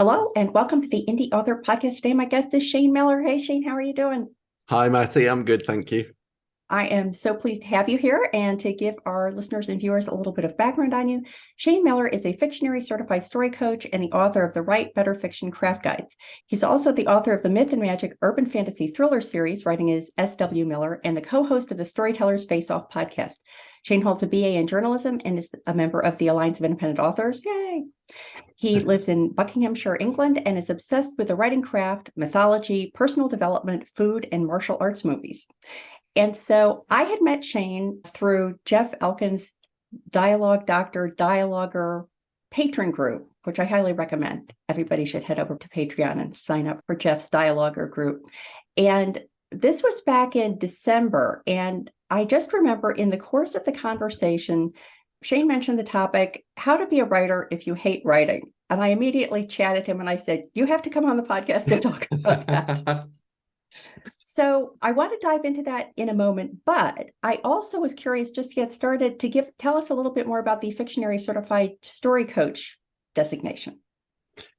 Hello and welcome to the Indy Author Podcast. Today, my guest is Shane Millar. Hey, Shane, how are you doing? Hi, Matty. I'm good, thank you. I am so pleased to have you here and to give our listeners and viewers a little bit of background on you. Shane Millar is a Fictionary Certified Story Coach and the author of the Write Better Fiction Craft Guides. He's also the author of the Myth and Magic Urban Fantasy Thriller series, writing as S.W. Millar, and the co-host of the Storytellers Faceoff Podcast. Shane holds a BA in journalism and is a member of the Alliance of Independent Authors. Yay! He lives in Buckinghamshire, England, and is obsessed with the writing craft, mythology, personal development, food, and martial arts movies. And so I had met Shane through Jeff Elkin's Dialogue Doctor Dialoguer patron group, which I highly recommend. Everybody should head over to Patreon and sign up for Jeff's Dialoguer group. And this was back in December. And I just remember in the course of the conversation, Shane mentioned the topic, how to be a writer if you hate writing. And I immediately chatted him and I said, you have to come on the podcast to talk about that. So I want to dive into that in a moment, but I also was curious just to get started to tell us a little bit more about the Fictionary Certified Story Coach designation.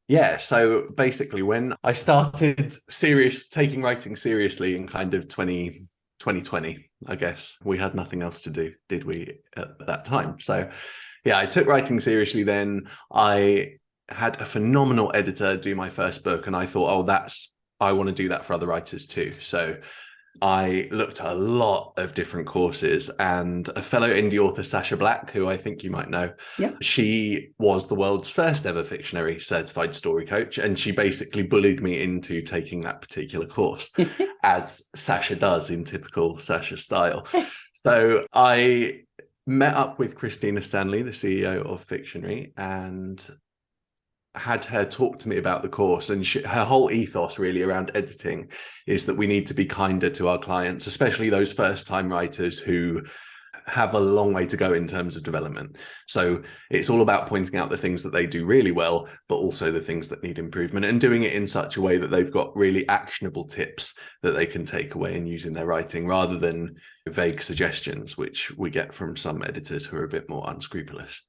Yeah, so basically when I started taking writing seriously in kind of 2020, I guess, we had nothing else to do, did we, at that time? So yeah, I took writing seriously then. I had a phenomenal editor do my first book and I thought, I want to do that for other writers too. So I looked at a lot of different courses, and a fellow Indy author, Sacha Black, who I think you might know, she was the world's first ever Fictionary Certified Story Coach, and she basically bullied me into taking that particular course, as Sacha does in typical Sacha style. So I met up with Christina Stanley, the CEO of Fictionary, and had her talk to me about the course. And her whole ethos really around editing is that we need to be kinder to our clients, especially those first-time writers who have a long way to go in terms of development. So it's all about pointing out the things that they do really well, but also the things that need improvement, and doing it in such a way that they've got really actionable tips that they can take away and use in their writing, rather than vague suggestions, which we get from some editors who are a bit more unscrupulous.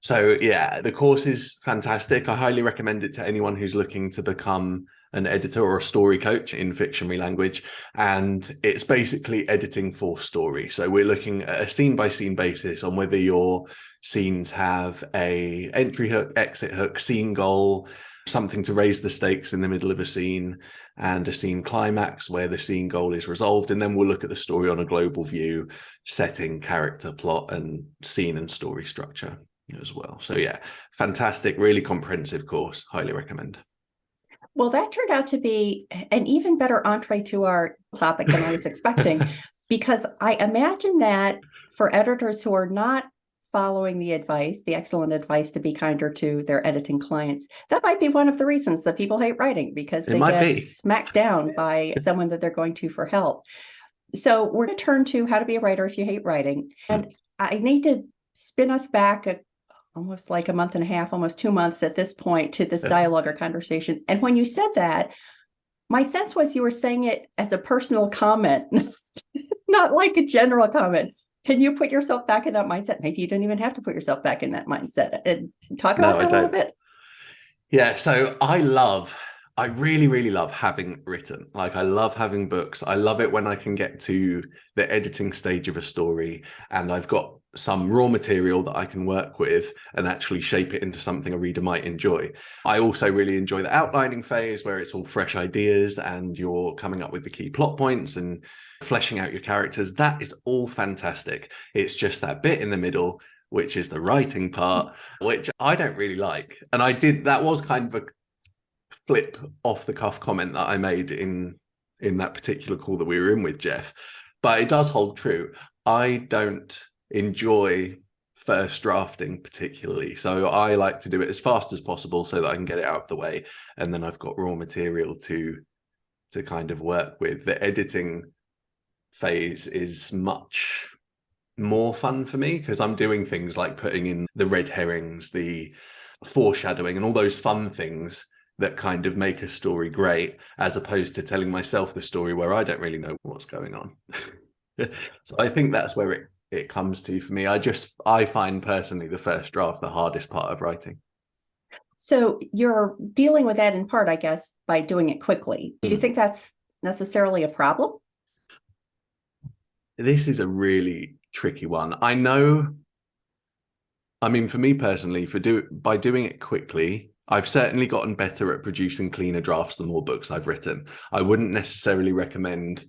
So yeah, the course is fantastic. I highly recommend it to anyone who's looking to become an editor or a story coach in fictionary language. And it's basically editing for story. So we're looking at a scene-by-scene basis on whether your scenes have a entry hook, exit hook, scene goal, something to raise the stakes in the middle of a scene, and a scene climax where the scene goal is resolved. And then we'll look at the story on a global view, setting, character, plot, and scene and story structure as well. So yeah, fantastic, really comprehensive course. Highly recommend. Well, that turned out to be an even better entree to our topic than I was expecting, because I imagine that for editors who are not following the excellent advice to be kinder to their editing clients, that might be one of the reasons that people hate writing, because they get smacked down by someone that they're going to for help. So we're going to turn to how to be a writer if you hate writing. And I need to spin us back almost like a month and a half, almost 2 months at this point, to this dialogue or conversation. And when you said that, my sense was you were saying it as a personal comment, not like a general comment. Can you put yourself back in that mindset? Maybe you don't even have to put yourself back in that mindset. And talk about that a little bit. Yeah, so I really, really love having written. Like, I love having books. I love it when I can get to the editing stage of a story and I've got some raw material that I can work with and actually shape it into something a reader might enjoy. I also really enjoy the outlining phase, where it's all fresh ideas and you're coming up with the key plot points and fleshing out your characters. That is all fantastic. It's just that bit in the middle, which is the writing part, which I don't really like. And that was kind of a flip off the cuff comment that I made in that particular call that we were in with Jeff, but it does hold true. I don't enjoy first drafting particularly, so I like to do it as fast as possible so that I can get it out of the way, and then I've got raw material to kind of work with. The editing phase is much more fun for me because I'm doing things like putting in the red herrings, the foreshadowing, and all those fun things that kind of make a story great, as opposed to telling myself the story where I don't really know what's going on. So I think that's where it comes to for me. I find personally the first draft the hardest part of writing. So you're dealing with that in part, I guess, by doing it quickly. Do you think that's necessarily a problem? This is a really tricky one. I know, I mean, for me personally, by doing it quickly, I've certainly gotten better at producing cleaner drafts the more books I've written. I wouldn't necessarily recommend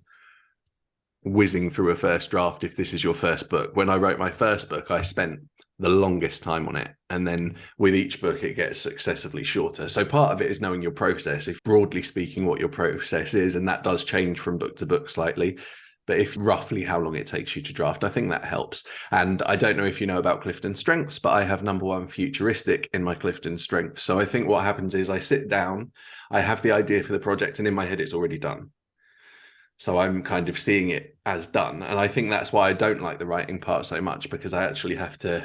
whizzing through a first draft if this is your first book. When I wrote my first book, I spent the longest time on it. And then with each book, it gets successively shorter. So part of it is knowing your process, if broadly speaking, what your process is. And that does change from book to book slightly. But if roughly how long it takes you to draft, I think that helps. And I don't know if you know about Clifton Strengths, but I have number 1 futuristic in my Clifton Strengths. So I think what happens is I sit down, I have the idea for the project, and in my head, it's already done. So I'm kind of seeing it as done. And I think that's why I don't like the writing part so much, because I actually have to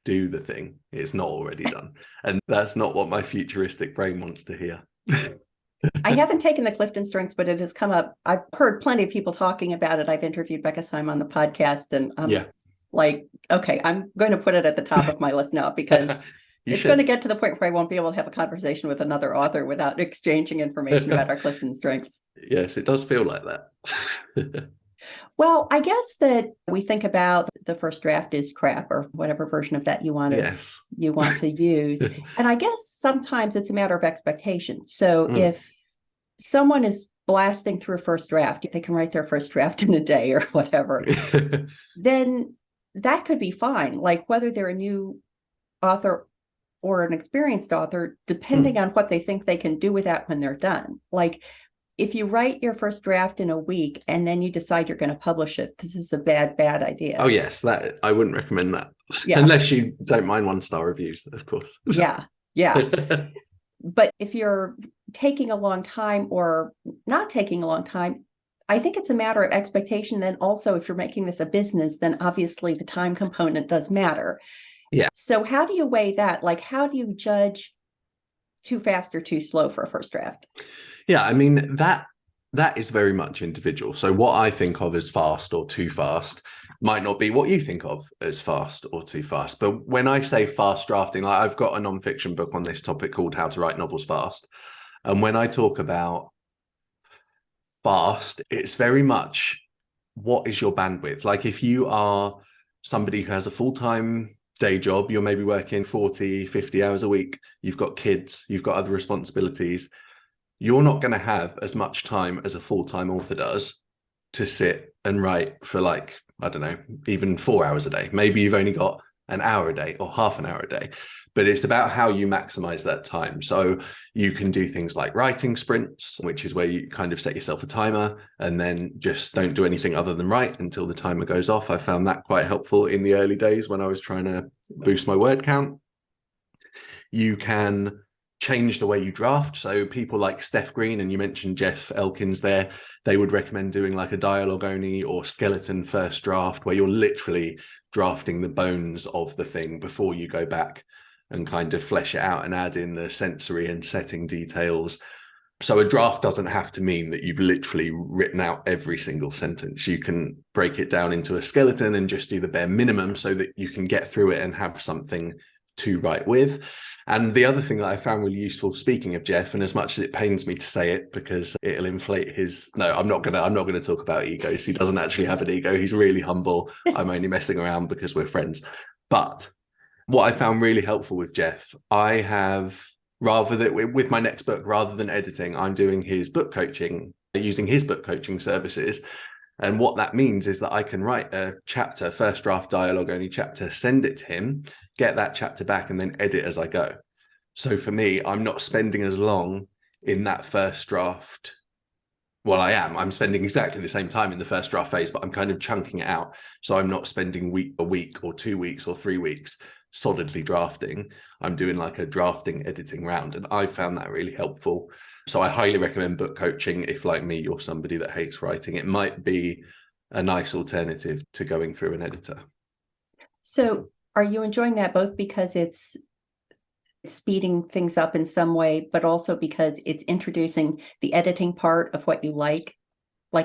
do the thing. It's not already done. And that's not what my futuristic brain wants to hear. I haven't taken the Clifton Strengths, but it has come up. I've heard plenty of people talking about it. I've interviewed Becca Syme on the podcast, and I'm like, okay, I'm going to put it at the top of my list now, because it's going to get to the point where I won't be able to have a conversation with another author without exchanging information about our Clifton Strengths. Yes, it does feel like that. Well, I guess that we think about the first draft is crap, or whatever version of that you want to use. And I guess sometimes it's a matter of expectation. So if someone is blasting through a first draft, they can write their first draft in a day or whatever, then that could be fine. Like whether they're a new author or an experienced author, depending on what they think they can do with that when they're done. Like if you write your first draft in a week and then you decide you're going to publish it, this is a bad idea. Oh, yes. That I wouldn't recommend that. Yeah. Unless you don't mind 1-star reviews, of course. Yeah. But if you're taking a long time or not taking a long time, I think it's a matter of expectation. Then also, if you're making this a business, then obviously the time component does matter. Yeah. So how do you weigh that? Like, how do you judge too fast or too slow for a first draft? Yeah, I mean, that is very much individual. So what I think of as fast or too fast might not be what you think of as fast or too fast. But when I say fast drafting, I've got a nonfiction book on this topic called How to Write Novels Fast. And when I talk about fast, it's very much what is your bandwidth? Like if you are somebody who has a full-time day job, you're maybe working 40, 50 hours a week, you've got kids, you've got other responsibilities, you're not going to have as much time as a full-time author does to sit and write for like, I don't know, even 4 hours a day. Maybe you've only got an hour a day or half an hour a day, but it's about how you maximize that time. So you can do things like writing sprints, which is where you kind of set yourself a timer and then just don't do anything other than write until the timer goes off. I found that quite helpful in the early days when I was trying to boost my word count. You can change the way you draft. So people like Steph Green, and you mentioned Jeff Elkins there, they would recommend doing like a dialogue only or skeleton first draft, where you're literally drafting the bones of the thing before you go back and kind of flesh it out and add in the sensory and setting details. So a draft doesn't have to mean that you've literally written out every single sentence. You can break it down into a skeleton and just do the bare minimum so that you can get through it and have something to write with. And the other thing that I found really useful, speaking of Jeff, and as much as it pains me to say it because it'll inflate his, no, I'm not gonna talk about egos. He doesn't actually have an ego. He's really humble. I'm only messing around because we're friends. But what I found really helpful with Jeff, I have, with my next book, rather than editing, I'm doing his book coaching, using his book coaching services. And what that means is that I can write a chapter, first draft dialogue only chapter, send it to him, get that chapter back, and then edit as I go. So for me, I'm not spending as long in that first draft. Well, I'm spending exactly the same time in the first draft phase, but I'm kind of chunking it out. So I'm not spending a week or 2 weeks or 3 weeks solidly drafting. I'm doing like a drafting editing round, and I found that really helpful. So I highly recommend book coaching if, like me, you're somebody that hates writing. It might be a nice alternative to going through an editor. So are you enjoying that both because it's speeding things up in some way, but also because it's introducing the editing part of what you like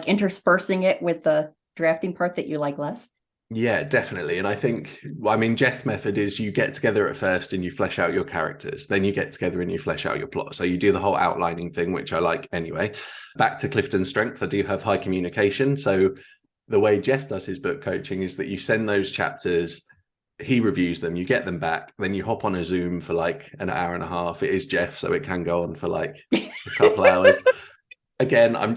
interspersing it with the drafting part that you like less? Yeah, definitely. And I think, I mean, Jeff method is you get together at first and you flesh out your characters. Then you get together and you flesh out your plot. So you do the whole outlining thing, which I like anyway. Back to Clifton's strength, I do have high communication. So the way Jeff does his book coaching is that you send those chapters, he reviews them, you get them back, then you hop on a Zoom for like an hour and a half. It is Jeff, so it can go on for like a couple hours. Again, I'm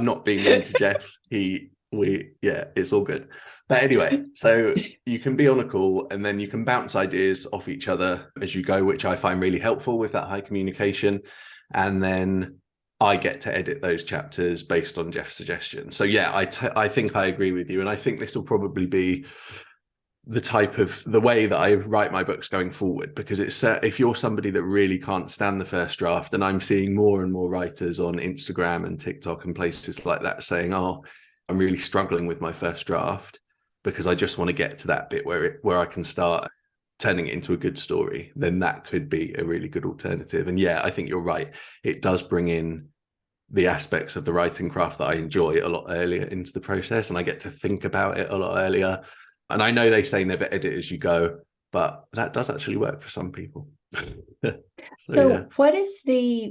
not being mean to Jeff. It's all good. But anyway, so you can be on a call and then you can bounce ideas off each other as you go, which I find really helpful with that high communication. And then I get to edit those chapters based on Jeff's suggestion. So yeah, I think I agree with you. And I think this will probably be the way that I write my books going forward, because it's if you're somebody that really can't stand the first draft, and I'm seeing more and more writers on Instagram and TikTok and places like that saying, oh, I'm really struggling with my first draft because I just want to get to that bit where I can start turning it into a good story, then that could be a really good alternative. And yeah, I think you're right. It does bring in the aspects of the writing craft that I enjoy a lot earlier into the process, and I get to think about it a lot earlier. And I know they say never edit as you go, but that does actually work for some people. So yeah.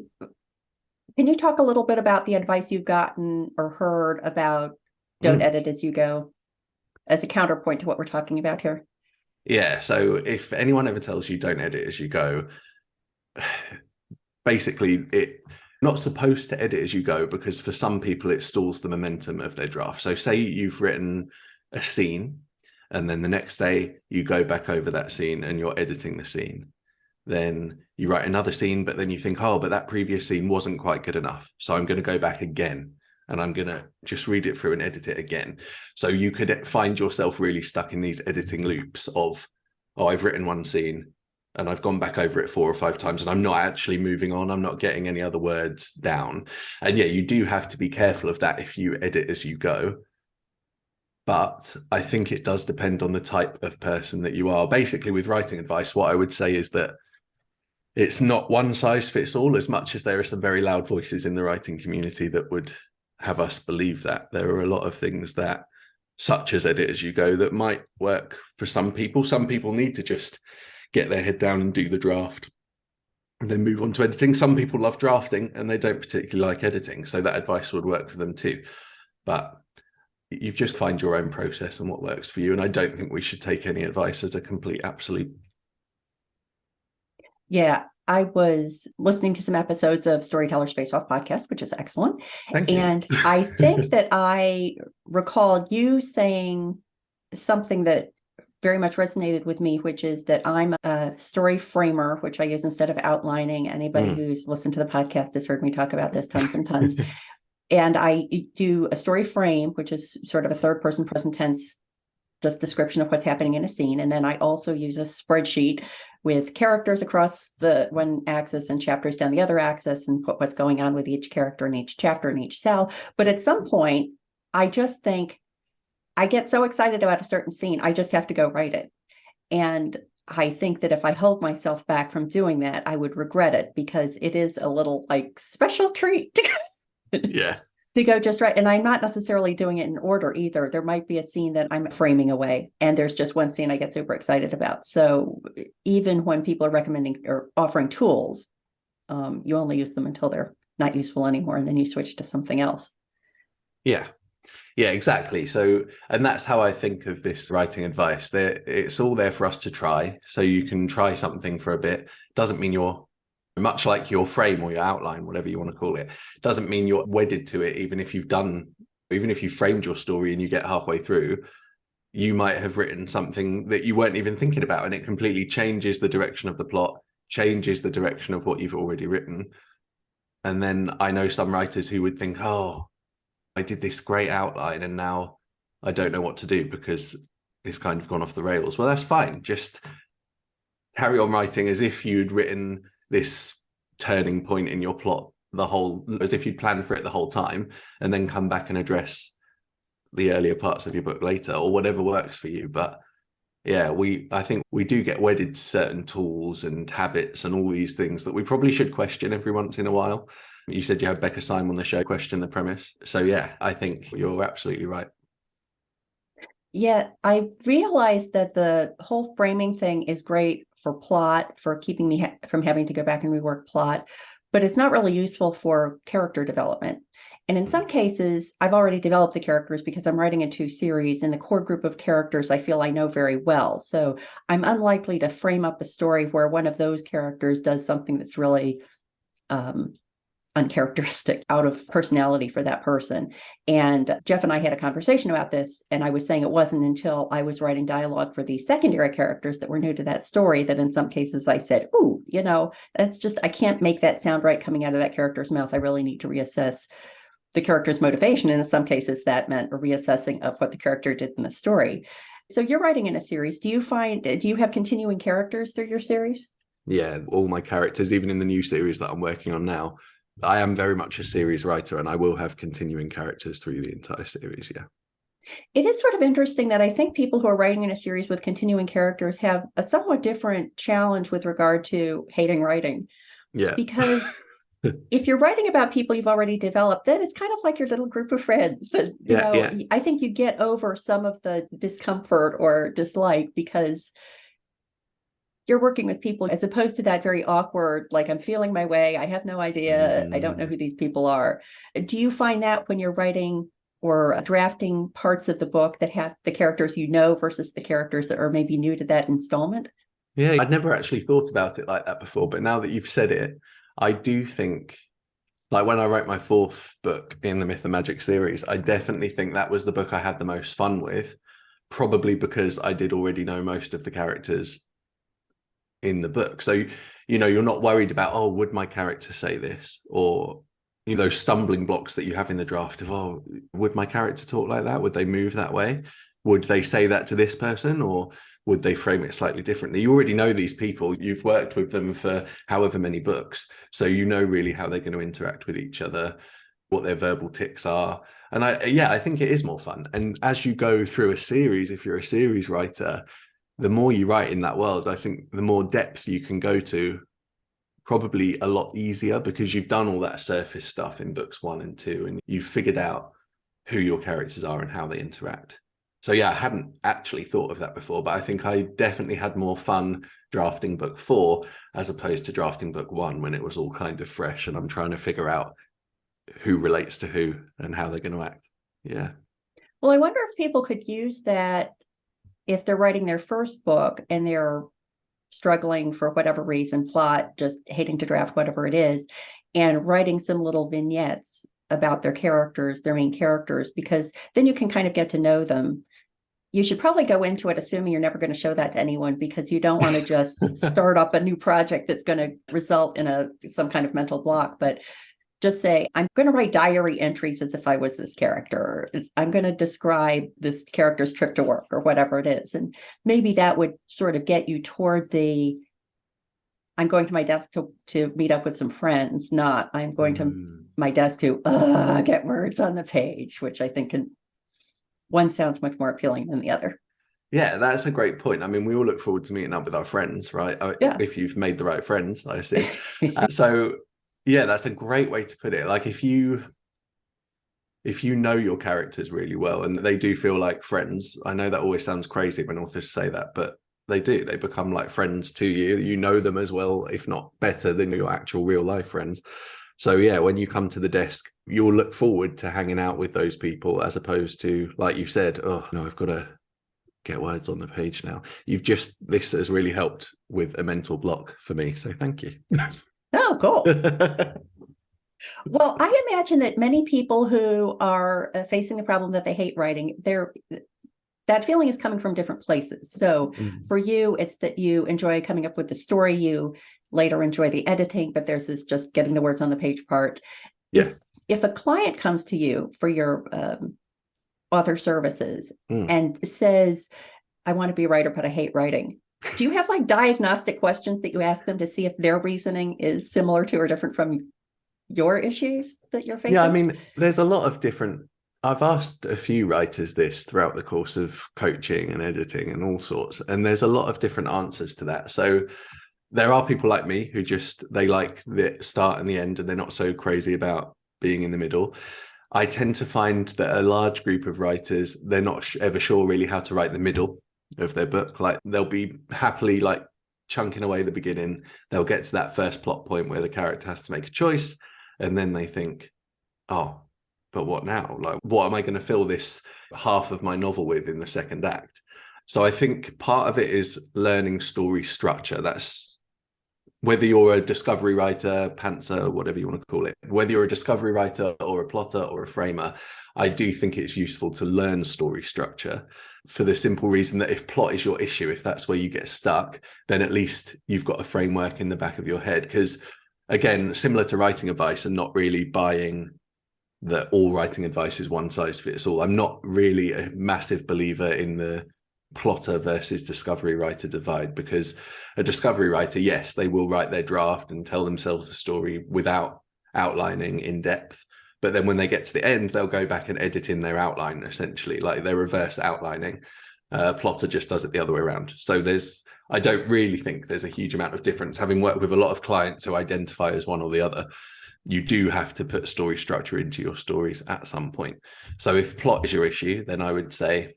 Can you talk a little bit about the advice you've gotten or heard about don't edit as you go, as a counterpoint to what we're talking about here? Yeah. So if anyone ever tells you don't edit as you go, basically it's not supposed to edit as you go, because for some people it stalls the momentum of their draft. So say you've written a scene and then the next day you go back over that scene and you're editing the scene. Then you write another scene, but then you think, oh, but that previous scene wasn't quite good enough. So I'm going to go back again and I'm going to just read it through and edit it again. So you could find yourself really stuck in these editing loops of, oh, I've written one scene and I've gone back over it 4 or 5 times and I'm not actually moving on. I'm not getting any other words down. And yeah, you do have to be careful of that if you edit as you go. But I think it does depend on the type of person that you are. Basically, with writing advice, what I would say is that it's not one size fits all, as much as there are some very loud voices in the writing community that would have us believe that. There are a lot of things that, such as edit as you go, that might work for some people. Some people need to just get their head down and do the draft and then move on to editing. Some people love drafting and they don't particularly like editing, so that advice would work for them too. But you just find your own process and what works for you. And I don't think we should take any advice as a complete absolute. Yeah, I was listening to some episodes of Storytellers Faceoff Podcast, which is excellent. Thank you. And I think that I recalled you saying something that very much resonated with me, which is that I'm a story framer, which I use instead of outlining. Anybody who's listened to the podcast has heard me talk about this tons and tons. And I do a story frame, which is sort of a third person present tense, just description of what's happening in a scene. And then I also use a spreadsheet with characters across the one axis and chapters down the other axis, and put what's going on with each character in each chapter in each cell. But at some point, I just think I get so excited about a certain scene, I just have to go write it. And I think that if I held myself back from doing that, I would regret it, because it is a little like special treat. Yeah. To go just right. And I'm not necessarily doing it in order either. There might be a scene that I'm framing away, and there's just one scene I get super excited about. So even when people are recommending or offering tools, you only use them until they're not useful anymore, and then you switch to something else. Yeah. Yeah, exactly. So, and that's how I think of this writing advice. It's all there for us to try. So you can try something for a bit. Doesn't mean you're, much like your frame or your outline, whatever you want to call it, doesn't mean you're wedded to it. Even if you framed your story and you get halfway through, you might have written something that you weren't even thinking about, and it completely changes the direction of the plot, changes the direction of what you've already written. And then I know some writers who would think, oh, I did this great outline and now I don't know what to do because it's kind of gone off the rails. Well, that's fine. Just carry on writing as if you'd written this turning point in your plot as if you'd planned for it the whole time, and then come back and address the earlier parts of your book later, or whatever works for you. But yeah, I think we do get wedded to certain tools and habits and all these things that we probably should question every once in a while. You said you had Becca Syme on the show, question the premise. So yeah, I think you're absolutely right. Yeah, I realized that the whole framing thing is great for plot, for keeping me from having to go back and rework plot, but it's not really useful for character development. And in some cases, I've already developed the characters because I'm writing in 2 series, and the core group of characters I feel I know very well. So I'm unlikely to frame up a story where one of those characters does something that's really uncharacteristic, out of personality for that person. And Jeff and I had a conversation about this, and I was saying it wasn't until I was writing dialogue for the secondary characters that were new to that story that in some cases I said, "Ooh, that's just, I can't make that sound right coming out of that character's mouth. I really need to reassess the character's motivation." And in some cases that meant a reassessing of what the character did in the story. So you're writing in a series. Do you have continuing characters through your series? Yeah, all my characters, even in the new series that I'm working on now, I am very much a series writer, and I will have continuing characters through the entire series. Yeah. It is sort of interesting that I think people who are writing in a series with continuing characters have a somewhat different challenge with regard to hating writing. Yeah. Because if you're writing about people you've already developed, then it's kind of like your little group of friends. And, Yeah. I think you get over some of the discomfort or dislike because you're working with people, as opposed to that very awkward, like, I'm feeling my way, I have no idea, I don't know who these people are. Do you find that when you're writing or drafting parts of the book that have the characters versus the characters that are maybe new to that installment? Yeah, I'd never actually thought about it like that before, but now that you've said it, I do think, like when I wrote my 4th book in the Myth and Magic series, I definitely think that was the book I had the most fun with, probably because I did already know most of the characters in the book. So, you're not worried about, oh, would my character say this? Or, those stumbling blocks that you have in the draft of, oh, would my character talk like that? Would they move that way? Would they say that to this person? Or would they frame it slightly differently? You already know these people. You've worked with them for however many books. So you know really how they're going to interact with each other, what their verbal tics are. And I think it is more fun. And as you go through a series, if you're a series writer, the more you write in that world, I think the more depth you can go to, probably a lot easier, because you've done all that surface stuff in books 1 and 2, and you've figured out who your characters are and how they interact. So yeah, I hadn't actually thought of that before, but I think I definitely had more fun drafting book 4 as opposed to drafting book 1, when it was all kind of fresh and I'm trying to figure out who relates to who and how they're going to act. Yeah. Well, I wonder if people could use that if they're writing their first book and they're struggling for whatever reason, plot, just hating to draft whatever it is, and writing some little vignettes about their characters, their main characters, because then you can kind of get to know them. You should probably go into it assuming you're never going to show that to anyone, because you don't want to just start up a new project that's going to result in some kind of mental block. But just say, I'm going to write diary entries as if I was this character. I'm going to describe this character's trip to work or whatever it is. And maybe that would sort of get you toward I'm going to my desk to meet up with some friends, not I'm going to my desk to get words on the page, which I think one sounds much more appealing than the other. Yeah, that's a great point. I mean, we all look forward to meeting up with our friends, right? Yeah. If you've made the right friends, I see. So yeah, that's a great way to put it. Like if you know your characters really well and they do feel like friends, I know that always sounds crazy when authors say that, but they do. They become like friends to you. You know them as well, if not better than your actual real life friends. So yeah, when you come to the desk, you'll look forward to hanging out with those people, as opposed to, like you said, oh no, I've got to get words on the page now. This has really helped with a mental block for me. So thank you. Oh, cool. Well, I imagine that many people who are facing the problem that they hate writing, that feeling is coming from different places. So for you, it's that you enjoy coming up with the story, you later enjoy the editing, but there's this just getting the words on the page part. Yeah. If a client comes to you for your author services and says, I want to be a writer, but I hate writing, do you have like diagnostic questions that you ask them to see if their reasoning is similar to or different from your issues that you're facing? Yeah, I mean, there's a lot of different. I've asked a few writers this throughout the course of coaching and editing and all sorts, and there's a lot of different answers to that. So there are people like me who they like the start and the end, and they're not so crazy about being in the middle. I tend to find that a large group of writers, they're not ever sure really how to write the middle of their book. Like they'll be happily like chunking away the beginning. They'll get to that first plot point where the character has to make a choice. And then they think, oh, but what now? Like, what am I going to fill this half of my novel with in the second act? So I think part of it is learning story structure. That's whether you're a discovery writer, pantser, whatever you want to call it, whether you're a discovery writer or a plotter or a framer, I do think it's useful to learn story structure for the simple reason that if plot is your issue, if that's where you get stuck, then at least you've got a framework in the back of your head. Because again, similar to writing advice and not really buying that all writing advice is one size fits all. I'm not really a massive believer in the plotter versus discovery writer divide, because a discovery writer, yes, they will write their draft and tell themselves the story without outlining in depth. But then when they get to the end, they'll go back and edit in their outline, essentially, like they're reverse outlining. Plotter just does it the other way around. So I don't really think there's a huge amount of difference. Having worked with a lot of clients who identify as one or the other, you do have to put story structure into your stories at some point. So if plot is your issue, then I would say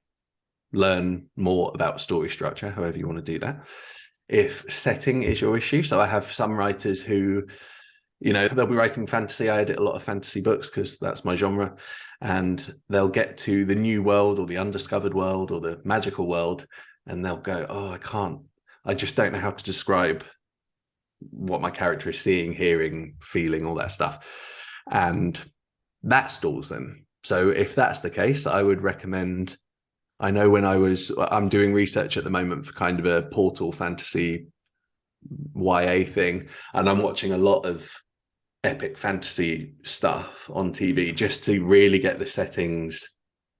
learn more about story structure, however you want to do that. If setting is your issue, so I have some writers who, they'll be writing fantasy. I edit a lot of fantasy books because that's my genre. And they'll get to the new world or the undiscovered world or the magical world, and they'll go, oh, I just don't know how to describe what my character is seeing, hearing, feeling, all that stuff. And that stalls them. So if that's the case, I would recommend, I know when I'm doing research at the moment for kind of a portal fantasy YA thing, and I'm watching a lot of epic fantasy stuff on TV just to really get the settings,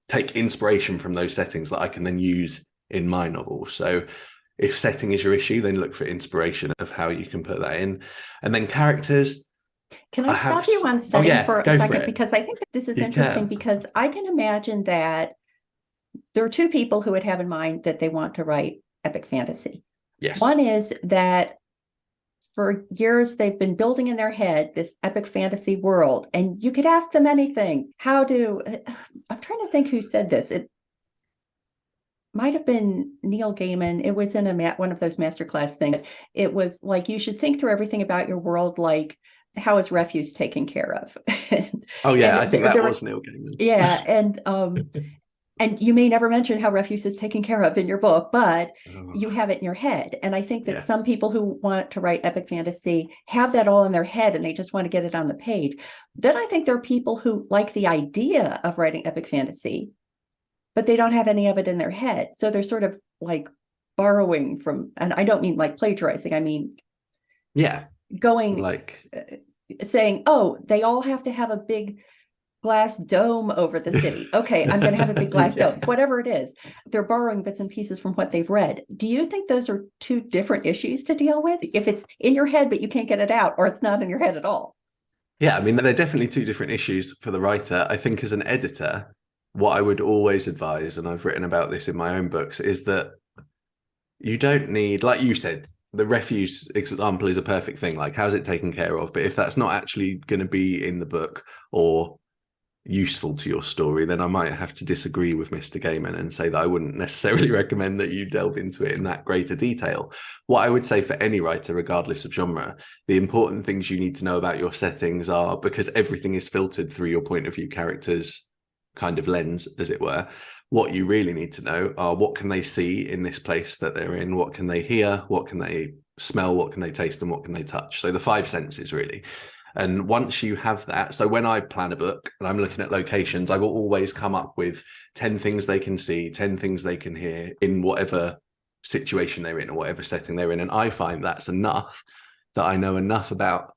take inspiration from those settings that I can then use in my novel. So if setting is your issue, then look for inspiration of how you can put that in. And then characters. Can I stop you on setting for a second? Because I think that this is interesting, because I can imagine that there are two people who would have in mind that they want to write epic fantasy. Yes. One is that for years they've been building in their head this epic fantasy world, and you could ask them anything. I'm trying to think who said this. It might have been Neil Gaiman. It was in one of those masterclass things. It was like, you should think through everything about your world, like, how is refuse taken care of? Oh yeah, I think that was Neil Gaiman. Yeah, and you may never mention how refuse is taken care of in your book, but you have it in your head. And I think that some people who want to write epic fantasy have that all in their head and they just want to get it on the page. Then I think there are people who like the idea of writing epic fantasy, but they don't have any of it in their head. So they're sort of like borrowing from, and I don't mean like plagiarizing, I mean, going like saying, oh, they all have to have a big glass dome over the city. Okay, I'm going to have a big glass dome, whatever it is. They're borrowing bits and pieces from what they've read. Do you think those are two different issues to deal with? If it's in your head, but you can't get it out, or it's not in your head at all? Yeah, I mean, they're definitely two different issues for the writer. I think as an editor, what I would always advise, and I've written about this in my own books, is that you don't need, like you said, the refuse example is a perfect thing. Like, how's it taken care of? But if that's not actually going to be in the book or useful to your story, then I might have to disagree with Mr. Gaiman and say that I wouldn't necessarily recommend that you delve into it in that greater detail. What I would say for any writer, regardless of genre, the important things you need to know about your settings are, because everything is filtered through your point of view characters kind of lens, as it were. What you really need to know are, what can they see in this place that they're in? What can they hear? What can they smell? What can they taste? And what can they touch? So the five senses, really. And once you have that, so when I plan a book and I'm looking at locations, I will always come up with 10 things they can see, 10 things they can hear in whatever situation they're in or whatever setting they're in. And I find that's enough, that I know enough about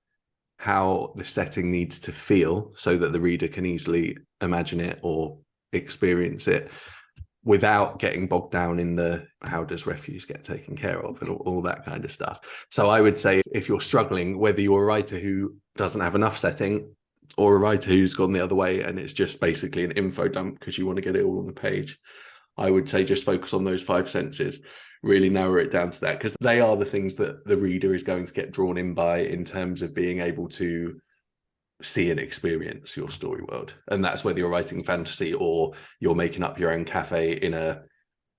how the setting needs to feel so that the reader can easily imagine it or experience it without getting bogged down in the how does refuse get taken care of and all that kind of stuff. So I would say, if you're struggling, whether you're a writer who doesn't have enough setting or a writer who's gone the other way and it's just basically an info dump because you want to get it all on the page, I would say just focus on those five senses, really narrow it down to that, because they are the things that the reader is going to get drawn in by, in terms of being able to see and experience your story world. And that's whether you're writing fantasy or you're making up your own cafe in a,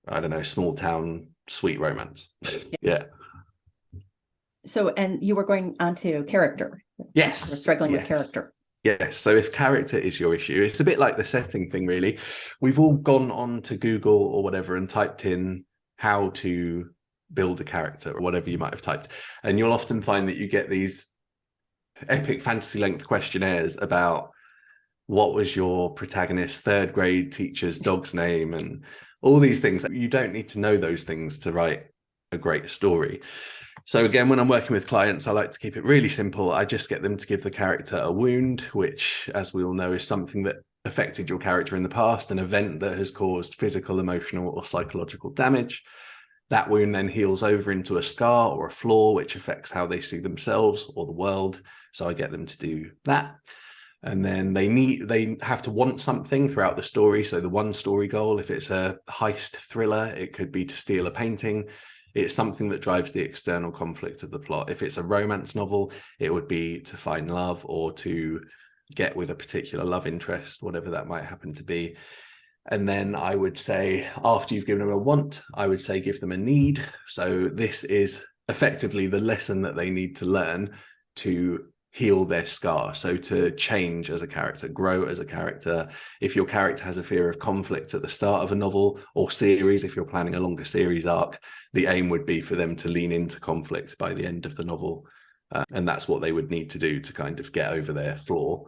I don't know, small town sweet romance. Yeah. So, and you were going on to character. Yes. We're struggling with character. Yes. So if character is your issue, it's a bit like the setting thing, really. We've all gone on to Google or whatever and typed in how to build a character or whatever you might have typed. And you'll often find that you get these epic fantasy length questionnaires about what was your protagonist's third grade teacher's dog's name and all these things. You don't need to know those things to write a great story. So again, when I'm working with clients, I like to keep it really simple. I just get them to give the character a wound, which, as we all know, is something that affected your character in the past, an event that has caused physical, emotional, or psychological damage. That wound then heals over into a scar or a flaw, which affects how they see themselves or the world. So I get them to do that. And then they have to want something throughout the story. So the one story goal, if it's a heist thriller, it could be to steal a painting. It's something that drives the external conflict of the plot. If it's a romance novel, it would be to find love or to get with a particular love interest, whatever that might happen to be. And then I would say, after you've given them a want, I would say give them a need. So this is effectively the lesson that they need to learn to heal their scar. So to change as a character, grow as a character. If your character has a fear of conflict at the start of a novel or series, if you're planning a longer series arc, the aim would be for them to lean into conflict by the end of the novel. And that's what they would need to do to kind of get over their flaw.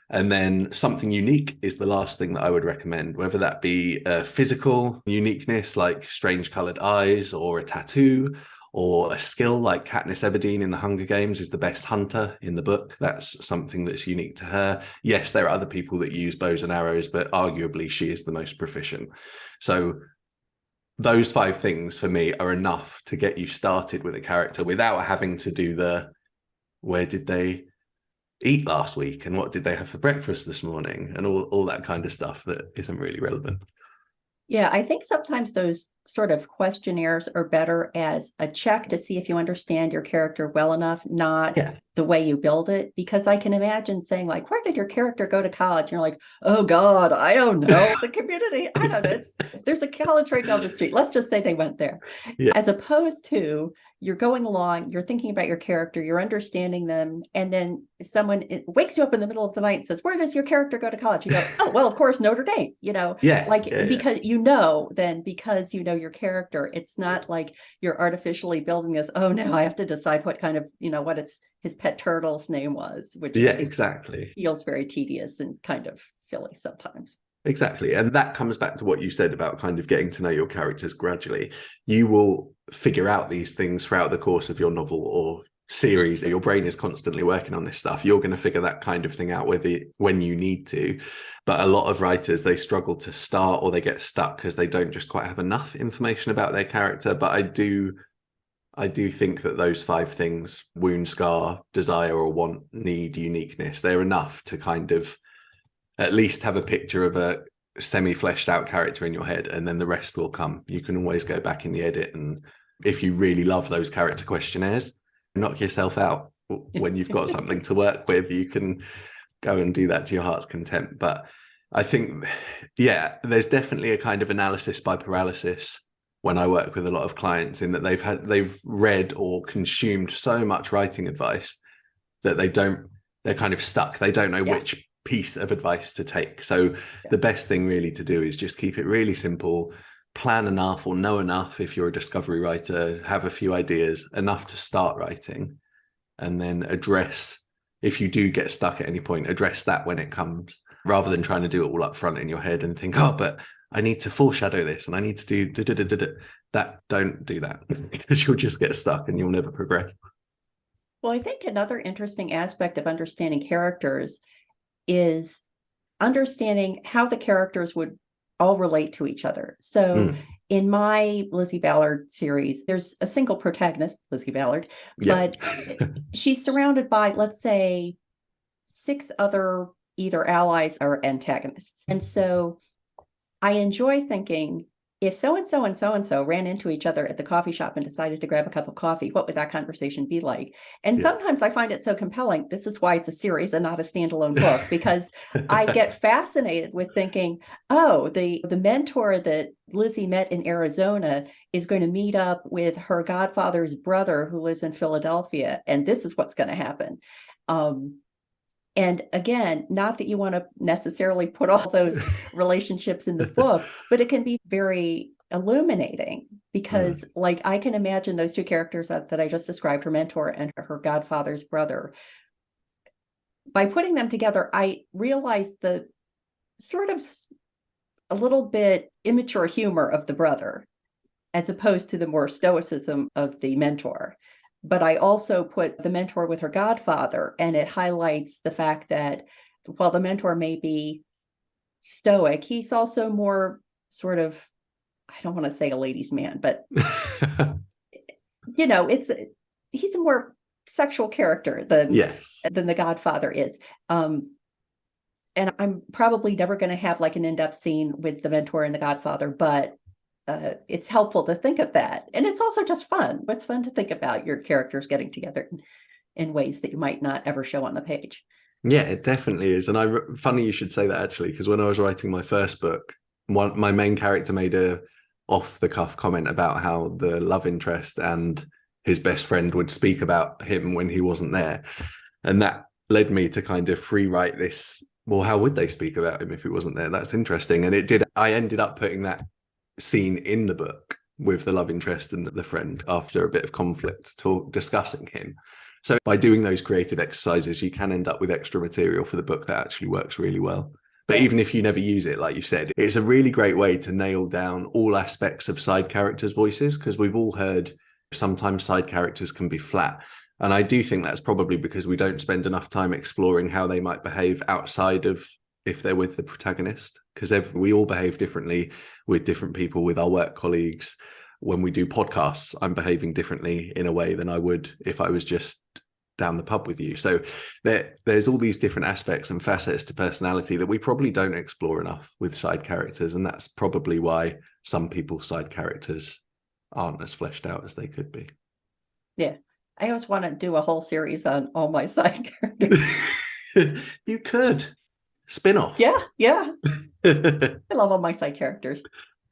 And then something unique is the last thing that I would recommend, whether that be a physical uniqueness like strange colored eyes or a tattoo, or a skill like Katniss Everdeen in the Hunger Games is the best hunter in the book. That's something that's unique to her. Yes, there are other people that use bows and arrows, but arguably she is the most proficient. So those 5 things for me are enough to get you started with a character without having to do the, where did they eat last week and what did they have for breakfast this morning and all that kind of stuff that isn't really relevant. Yeah, I think sometimes those sort of questionnaires are better as a check to see if you understand your character well enough, not the way you build it. Because I can imagine saying, like, where did your character go to college? And you're like, oh God, I don't know. The community, I don't know. There's a college right down the street. Let's just say they went there. Yeah. As opposed to you're going along, you're thinking about your character, you're understanding them, and then someone wakes you up in the middle of the night and says, where does your character go to college? You go, oh, well, of course, Notre Dame, because because you know your character. It's not like you're artificially building this, oh, now I have to decide what kind of, what his pet turtle's name was, which exactly feels very tedious and kind of silly sometimes. Exactly. And that comes back to what you said about kind of getting to know your characters gradually. You will figure out these things throughout the course of your novel or series. Your brain is constantly working on this stuff. You're going to figure that kind of thing out when you need to. But a lot of writers, they struggle to start or they get stuck because they don't just quite have enough information about their character. But I do think that those 5 things, wound, scar, desire or want, need, uniqueness, they're enough to kind of at least have a picture of a semi-fleshed out character in your head, and then the rest will come. You can always go back in the edit, and if you really love those character questionnaires, knock yourself out when you've got something to work with. You can go and do that to your heart's content. But I think, there's definitely a kind of analysis by paralysis when I work with a lot of clients, in that they've read or consumed so much writing advice that they're kind of stuck. They don't know which piece of advice to take. So the best thing really to do is just keep it really simple, plan enough or know enough if you're a discovery writer, have a few ideas, enough to start writing, and then address, if you do get stuck at any point, address that when it comes, rather than trying to do it all up front in your head and think, oh, but I need to foreshadow this and I need to do that. Don't do that because you'll just get stuck and you'll never progress. Well, I think another interesting aspect of understanding characters is understanding how the characters would all relate to each other. So in my Lizzie Ballard series, there's a single protagonist, Lizzie Ballard, but she's surrounded by, let's say, 6 other either allies or antagonists. And so I enjoy thinking, if so-and-so and so-and-so ran into each other at the coffee shop and decided to grab a cup of coffee, what would that conversation be like? And sometimes I find it so compelling. This is why it's a series and not a standalone book, because I get fascinated with thinking, oh, the mentor that Lizzie met in Arizona is going to meet up with her godfather's brother who lives in Philadelphia, and this is what's going to happen. And again, not that you want to necessarily put all those relationships in the book, but it can be very illuminating because like I can imagine those two characters that I just described, her mentor and her godfather's brother. By putting them together, I realized the sort of a little bit immature humor of the brother, as opposed to the more stoicism of the mentor. But I also put the mentor with her godfather, and it highlights the fact that while the mentor may be stoic, he's also more sort of, I don't want to say a ladies' man, but he's a more sexual character than the godfather is. And I'm probably never going to have like an in-depth scene with the mentor and the godfather, but it's helpful to think of that. And it's also just fun. It's fun to think about your characters getting together in ways that you might not ever show on the page. Yeah, it definitely is. And funny you should say that, actually, because when I was writing my first book, my main character made a off-the-cuff comment about how the love interest and his best friend would speak about him when he wasn't there. And that led me to kind of free write this. Well, how would they speak about him if he wasn't there? That's interesting. And it did. I ended up putting that scene in the book with the love interest and the friend after a bit of conflict, discussing him. So by doing those creative exercises, you can end up with extra material for the book that actually works really well. But even if you never use it, like you said, it's a really great way to nail down all aspects of side characters' voices, because we've all heard sometimes side characters can be flat. And I do think that's probably because we don't spend enough time exploring how they might behave outside of if they're with the protagonist, because we all behave differently with different people, with our work colleagues. When we do podcasts, I'm behaving differently in a way than I would if I was just down the pub with you. So there's all these different aspects and facets to personality that we probably don't explore enough with side characters. And that's probably why some people's side characters aren't as fleshed out as they could be. Yeah. I always want to do a whole series on all my side characters. You could. Spin-off. Yeah. I love all my side characters.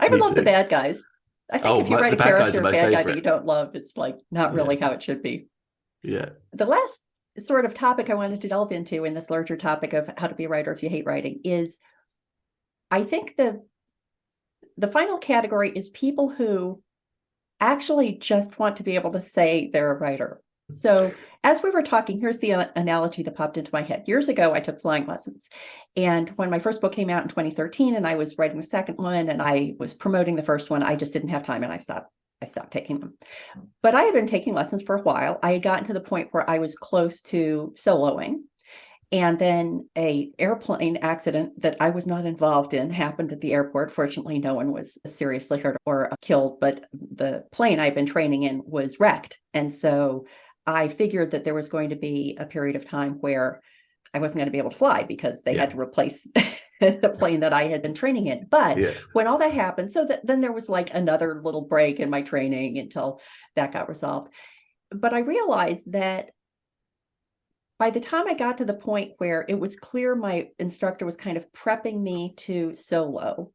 I even love the bad guys. I think if you write a character, a bad guy that you don't love, it's like not really how it should be. Yeah. The last sort of topic I wanted to delve into in this larger topic of how to be a writer if you hate writing is, I think the final category is people who actually just want to be able to say they're a writer. So as we were talking, here's the analogy that popped into my head. Years ago, I took flying lessons. And when my first book came out in 2013 and I was writing the second one and I was promoting the first one, I just didn't have time and I stopped taking them. But I had been taking lessons for a while. I had gotten to the point where I was close to soloing. And then an airplane accident that I was not involved in happened at the airport. Fortunately, no one was seriously hurt or killed, but the plane I'd been training in was wrecked. And so I figured that there was going to be a period of time where I wasn't going to be able to fly because they had to replace the plane that I had been training in. But when all that happened, then there was like another little break in my training until that got resolved. But I realized that by the time I got to the point where it was clear my instructor was kind of prepping me to solo,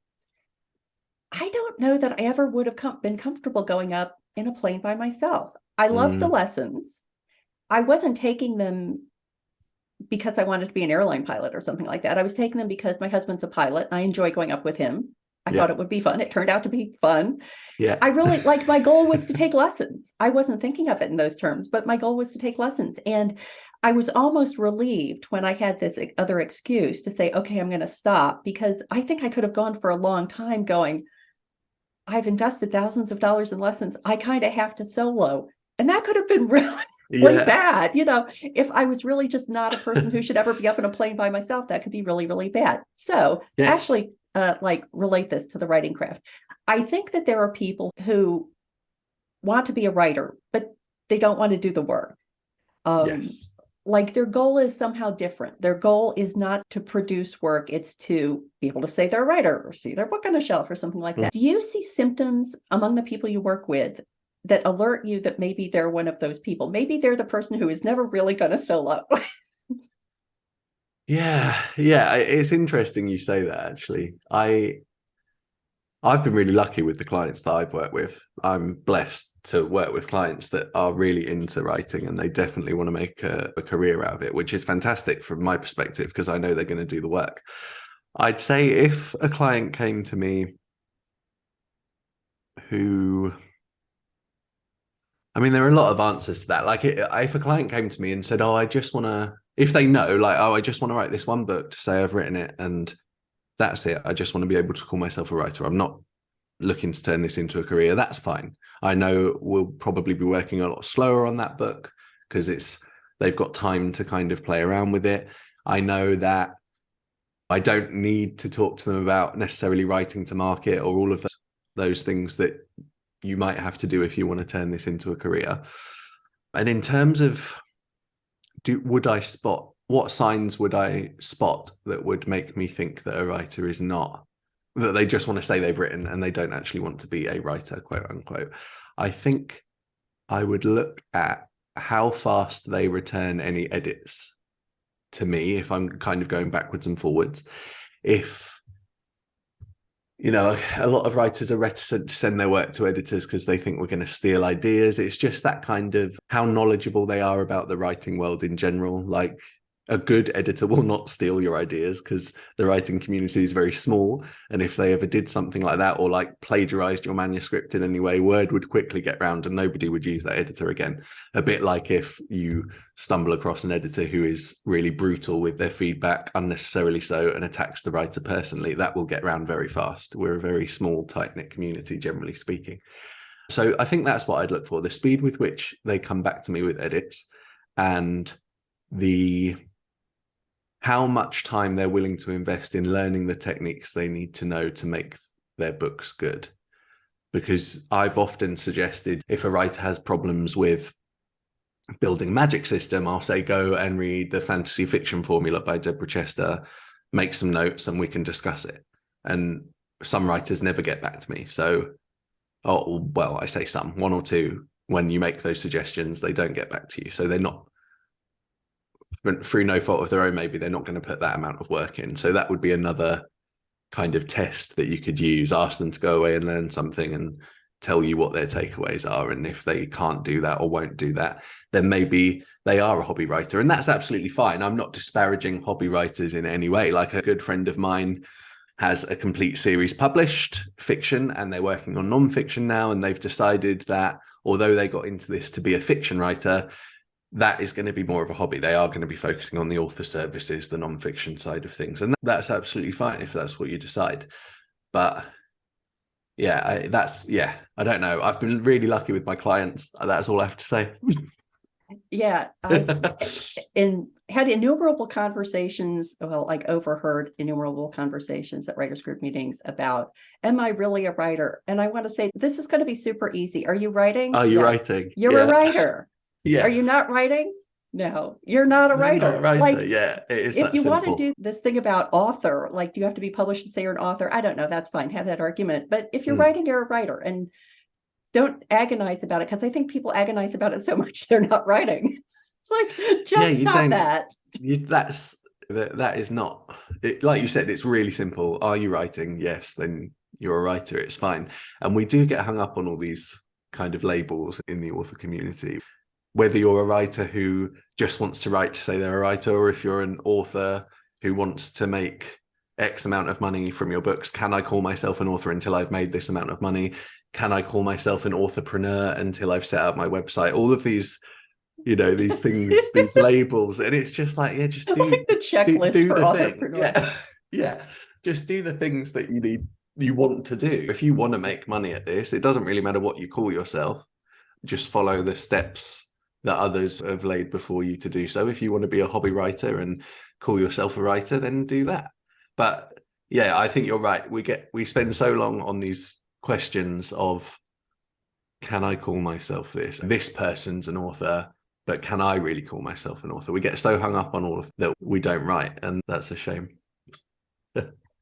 I don't know that I ever would have been comfortable going up in a plane by myself. I loved the lessons. I wasn't taking them because I wanted to be an airline pilot or something like that. I was taking them because my husband's a pilot. And I enjoy going up with him. I thought it would be fun. It turned out to be fun. Yeah. I really my goal was to take lessons. I wasn't thinking of it in those terms, but my goal was to take lessons. And I was almost relieved when I had this other excuse to say, okay, I'm going to stop, because I think I could have gone for a long time going, I've invested thousands of dollars in lessons. I kind of have to solo. And that could have been really bad. If I was really just not a person who should ever be up in a plane by myself, that could be really, really bad. So actually, relate this to the writing craft. I think that there are people who want to be a writer, but they don't want to do the work. like their goal is somehow different. Their goal is not to produce work. It's to be able to say they're a writer or see their book on a shelf or something like that. Do you see symptoms among the people you work with that alert you that maybe they're one of those people? Maybe they're the person who is never really going to solo. Yeah. It's interesting you say that, actually. I've been really lucky with the clients that I've worked with. I'm blessed to work with clients that are really into writing and they definitely want to make a career out of it, which is fantastic from my perspective because I know they're going to do the work. I'd say if a client came to me who, I mean, there are a lot of answers to that. Like if a client came to me and said, I just want to, if they know, like, I just want to write this one book to say I've written it and that's it. I just want to be able to call myself a writer. I'm not looking to turn this into a career. That's fine. I know we'll probably be working a lot slower on that book because they've got time to kind of play around with it. I know that I don't need to talk to them about necessarily writing to market or all of those things that you might have to do if you want to turn this into a career. And in terms of what signs would I spot that would make me think that a writer is not, that they just want to say they've written and they don't actually want to be a writer, quote unquote? I think I would look at how fast they return any edits to me if I'm kind of going backwards and forwards. If, a lot of writers are reticent to send their work to editors because they think we're going to steal ideas. It's just that kind of how knowledgeable they are about the writing world in general. Like, a good editor will not steal your ideas because the writing community is very small. And if they ever did something like that or like plagiarized your manuscript in any way, word would quickly get round and nobody would use that editor again. A bit like if you stumble across an editor who is really brutal with their feedback, unnecessarily so, and attacks the writer personally, that will get round very fast. We're a very small, tight-knit community, generally speaking. So I think that's what I'd look for, the speed with which they come back to me with edits and how much time they're willing to invest in learning the techniques they need to know to make their books good. Because I've often suggested if a writer has problems with building a magic system, I'll say, go and read the Fantasy Fiction Formula by Deborah Chester, make some notes and we can discuss it. And some writers never get back to me. So, I say some, one or two, when you make those suggestions, they don't get back to you. So they're not, through no fault of their own, maybe they're not going to put that amount of work in. So that would be another kind of test that you could use. Ask them to go away and learn something and tell you what their takeaways are. And if they can't do that or won't do that, then maybe they are a hobby writer. And that's absolutely fine. I'm not disparaging hobby writers in any way. Like, a good friend of mine has a complete series published, fiction, and they're working on non-fiction now. And they've decided that although they got into this to be a fiction writer, that is going to be more of a hobby. They are going to be focusing on the author services, the non-fiction side of things. And that's absolutely fine if that's what you decide. But I don't know. I've been really lucky with my clients. That's all I have to say. Yeah, I've had innumerable conversations, overheard innumerable conversations at writers group meetings about, am I really a writer? And I want to say, this is going to be super easy. Are you writing? Are you Yes. writing? You're a writer. Yeah. Are you not writing? No, you're not a writer. Not a writer. Like, yeah, it is. If you simple. want to do this thing about author, like, do you have to be published to say you're an author? I don't know. That's fine. Have that argument. But if you're writing, you're a writer, and don't agonize about it, because I think people agonize about it so much they're not writing. It's like, just stop that. That is not it. Like you said, it's really simple. Are you writing? Yes, then you're a writer. It's fine. And we do get hung up on all these kind of labels in the author community. Whether you're a writer who just wants to write to say they're a writer, or if you're an author who wants to make X amount of money from your books, can I call myself an author until I've made this amount of money? Can I call myself an authorpreneur until I've set up my website? All of these, these things, these labels. And it's just like, just do like the checklist do for authorpreneur. Yeah. Just do the things that you want to do. If you want to make money at this, it doesn't really matter what you call yourself. Just follow the steps that others have laid before you to do so. If you want to be a hobby writer and call yourself a writer, then do that. But I think you're right. We spend so long on these questions of, can I call myself this? This person's an author. but can I really call myself an author? We get so hung up on all of that we don't write, and that's a shame.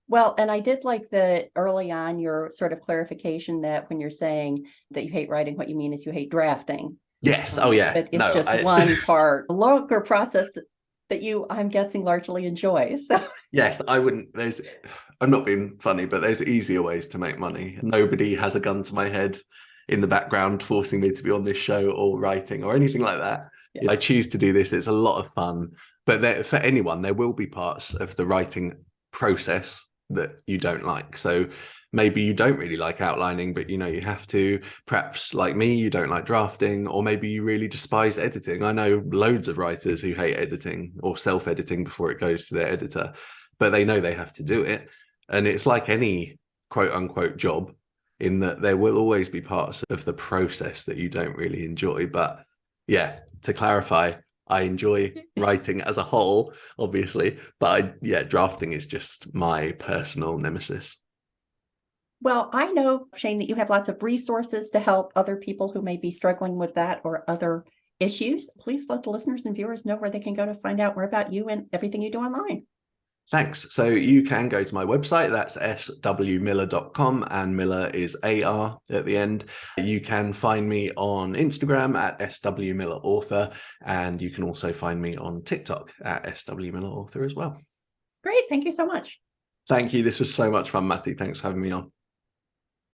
Well, and I did like that early on, your sort of clarification that when you're saying that you hate writing, what you mean is you hate drafting. Yes. Oh, yeah. But it's just one part, a longer process that you, I'm guessing, largely enjoy. So yes, I wouldn't. I'm not being funny, but there's easier ways to make money. Nobody has a gun to my head in the background forcing me to be on this show or writing or anything like that. Yeah. I choose to do this. It's a lot of fun. But for anyone, there will be parts of the writing process that you don't like. So maybe you don't really like outlining, but you have to. Perhaps like me, you don't like drafting, or maybe you really despise editing. I know loads of writers who hate editing or self-editing before it goes to their editor, but they know they have to do it. And it's like any quote unquote job, in that there will always be parts of the process that you don't really enjoy. But yeah, to clarify, I enjoy writing as a whole, obviously, but drafting is just my personal nemesis. Well, I know, Shane, that you have lots of resources to help other people who may be struggling with that or other issues. Please let the listeners and viewers know where they can go to find out more about you and everything you do online. Thanks. So you can go to my website, that's swmillar.com, and Millar is AR at the end. You can find me on Instagram at swmillarauthor, and you can also find me on TikTok at swmillarauthor as well. Great. Thank you so much. Thank you. This was so much fun, Matty. Thanks for having me on.